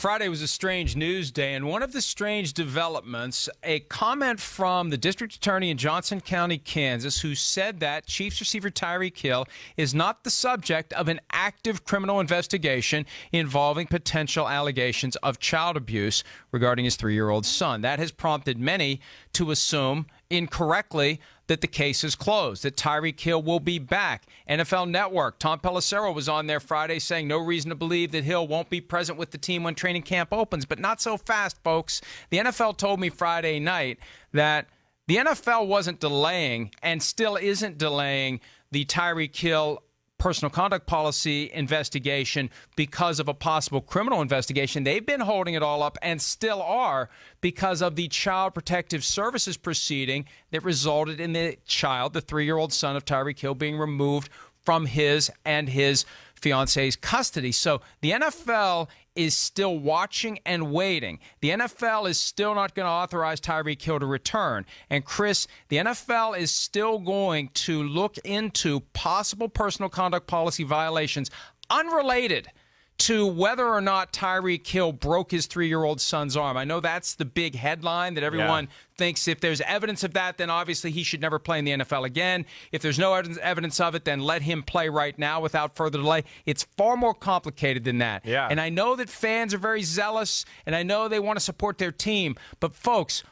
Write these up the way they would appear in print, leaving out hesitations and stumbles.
Friday was a strange news day, and one of the strange developments, a comment from the district attorney in Johnson County, Kansas, who said that Chiefs receiver Tyreek Hill is not the subject of an active criminal investigation involving potential allegations of child abuse regarding his 3-year-old son. That has prompted many to assume incorrectly that the case is closed, that Tyreek Hill will be back. NFL Network, Tom Pelissero was on there Friday saying no reason to believe that Hill won't be present with the team when training camp opens, but not so fast, folks. The NFL told me Friday night that the NFL wasn't delaying and still isn't delaying the Tyreek Hill personal conduct policy investigation because of a possible criminal investigation. They've been holding it all up and still are because of the Child Protective Services proceeding that resulted in the child, the 3-year-old son of Tyreek Hill, being removed from his and his fiance's custody. So the NFL is still watching and waiting. The NFL is still not going to authorize Tyreek Hill to return. And Chris, the NFL is still going to look into possible personal conduct policy violations unrelated to whether or not Tyreek Hill broke his 3-year-old son's arm. I know that's the big headline that everyone thinks if there's evidence of that, then obviously he should never play in the NFL again. If there's no evidence of it, then let him play right now without further delay. It's far more complicated than that. Yeah. And I know that fans are very zealous, and I know they want to support their team. But folks,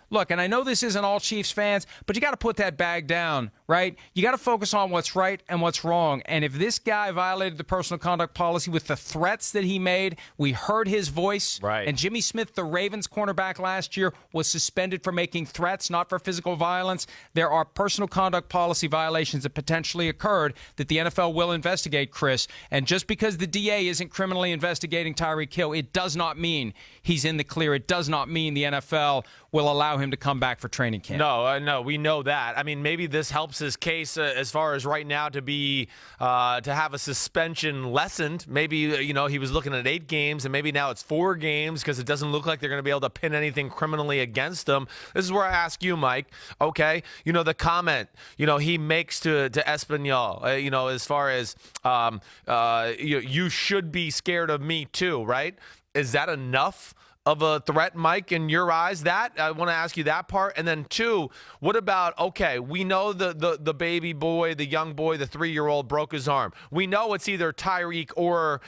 look, and I know this isn't all Chiefs fans, but you got to put that bag down, right? You got to focus on what's right and what's wrong. And if this guy violated the personal conduct policy with the threats that he made, we heard his voice. Right. And Jimmy Smith, the Ravens cornerback last year, was suspended for making threats, not for physical violence. There are personal conduct policy violations that potentially occurred that the NFL will investigate, Chris. And just because the DA isn't criminally investigating Tyreek Hill, it does not mean he's in the clear. It does not mean the NFL will allow him to come back for training camp. No, we know that. I mean, maybe this helps his case as far as right now to have a suspension lessened. Maybe, he was looking at 8 games, and maybe now it's 4 games because it doesn't look like they're going to be able to pin anything criminally against him. This is where I ask you, Mike, okay, the comment, he makes to Espanol, as far as you should be scared of me too, right? Is that enough of a threat, Mike, in your eyes? That I want to ask you that part. And then 2, what about, okay, we know the baby boy, the young boy, the 3-year-old broke his arm. We know it's either Tyreek or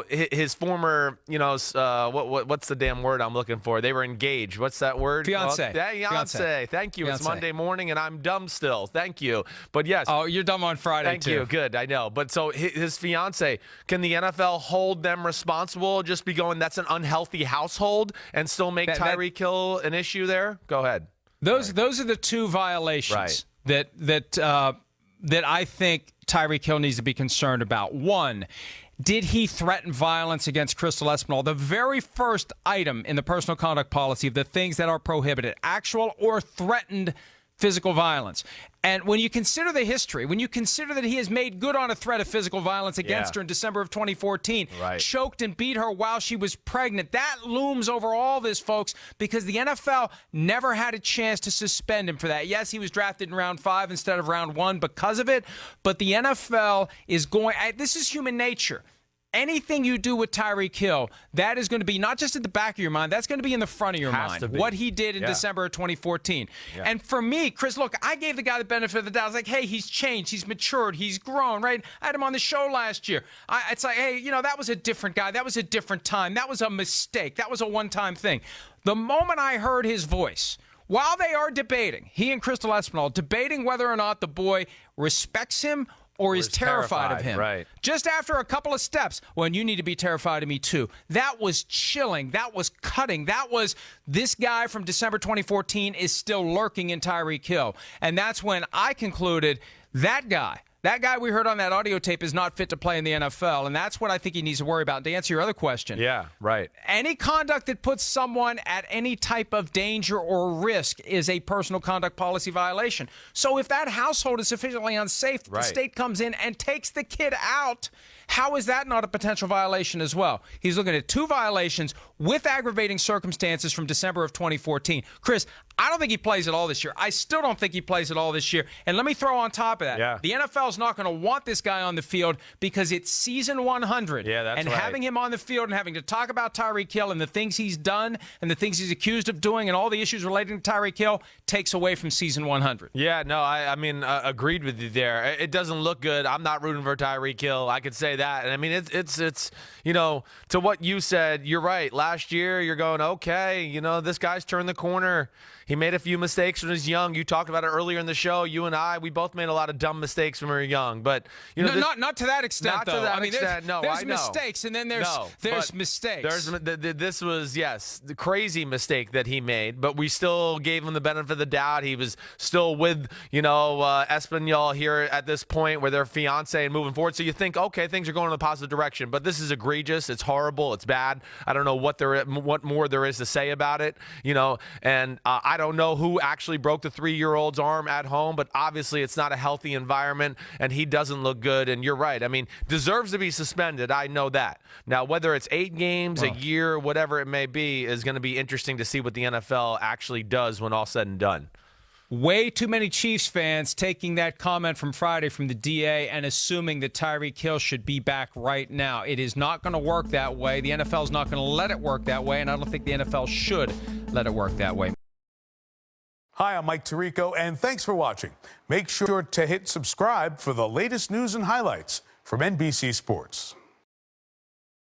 his former, what's the damn word I'm looking for? They were engaged. What's that word? Fiance. Fiance. Thank you. Fiancé. It's Monday morning and I'm dumb still. Thank you. But yes. Oh, you're dumb on Friday Thank too. you. Good. I know. But so his fiance, can the NFL hold them responsible? Just be going, that's an unhealthy household, and still make Tyreek Hill an issue there? Go ahead. Those are the 2 violations that I think Tyreek Hill needs to be concerned about. 1, did he threaten violence against Crystal Espinal? The very first item in the personal conduct policy of the things that are prohibited, actual or threatened physical violence. And when you consider the history, when you consider that he has made good on a threat of physical violence against her in December of 2014, choked and beat her while she was pregnant, that looms over all this, folks, because the NFL never had a chance to suspend him for that. Yes, he was drafted in round 5 instead of round 1 because of it, but the NFL is going, this is human nature. Anything you do with Tyreek Hill, that is going to be not just at the back of your mind, that's going to be in the front of your mind. What he did in December of 2014. Yeah. And for me, Chris, look, I gave the guy the benefit of the doubt. I was like, hey, he's changed, he's matured, he's grown, right? I had him on the show last year. It's like, hey, that was a different guy. That was a different time. That was a mistake. That was a one-time thing. The moment I heard his voice, while they are debating, he and Crystal Espinal, debating whether or not the boy respects him or is terrified of him. Right. Just after a couple of steps, well, you need to be terrified of me too. That was chilling. That was cutting. That was, this guy from December 2014 is still lurking in Tyreek Hill. And that's when I concluded that guy we heard on that audio tape is not fit to play in the NFL, and that's what I think he needs to worry about. To answer your other question. Yeah, right. Any conduct that puts someone at any type of danger or risk is a personal conduct policy violation. So if that household is sufficiently unsafe, the state comes in and takes the kid out, How is that not a potential violation as well? He's looking at 2 violations with aggravating circumstances from December of 2014. Chris, I don't think he plays at all this year. I still don't think he plays at all this year. And let me throw on top of that, the NFL is not going to want this guy on the field because it's season 100. Yeah, that's and right. having him on the field and having to talk about Tyreek Hill and the things he's done and the things he's accused of doing and all the issues relating to Tyreek Hill takes away from season 100. Yeah, no, I mean, agreed with you there. It doesn't look good. I'm not rooting for Tyreek Hill. I could say that. And I mean, it's you know, to what you said, you're right. Last year, you're going, okay, you know, this guy's turned the corner. He made a few mistakes when he was young. You talked about it earlier in the show. You and I, we both made a lot of dumb mistakes when we were young. But you know, not to that extent, not though. To that I mean, extent. there's mistakes, and then there's mistakes. This was, yes, the crazy mistake that he made. But we still gave him the benefit of the doubt. He was still with, you know, Espanol here at this point where they're fiance and moving forward. So you think, okay, things are going in the positive direction. But this is egregious. It's horrible. It's bad. I don't know what more there is to say about it. You know, and I don't know who actually broke the 3-year-old's arm at home, but obviously it's not a healthy environment, and he doesn't look good. And you're right. I mean, deserves to be suspended. I know that. Now, whether it's 8 games, a year, whatever it may be, is going to be interesting to see what the NFL actually does when all said and done. Way too many Chiefs fans taking that comment from Friday from the DA and assuming that Tyreek Hill should be back right now. It is not going to work that way. The NFL is not going to let it work that way, and I don't think the NFL should let it work that way. Hi, I'm Mike Tirico, and thanks for watching. Make sure to hit subscribe for the latest news and highlights from NBC Sports.